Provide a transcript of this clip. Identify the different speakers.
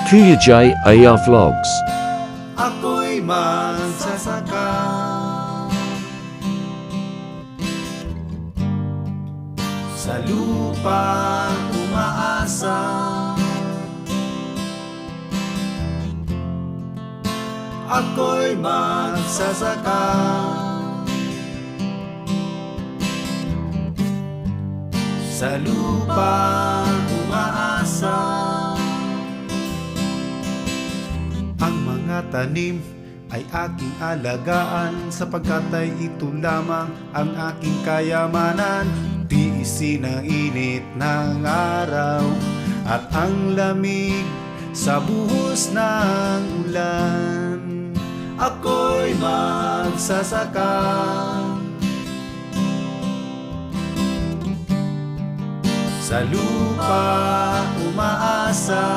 Speaker 1: Kuya J AR Vlogs.
Speaker 2: Ako'y magsasaka sa lupa umaasa. Ako'y magsasaka sa lupa umaasa. Ang mga tanim ay aking alagaan, sapagkat ay ito lamang ang aking kayamanan. Tiisin ang init ng araw at ang lamig sa buhos ng ulan. Ako'y magsasaka sa lupa umaasa.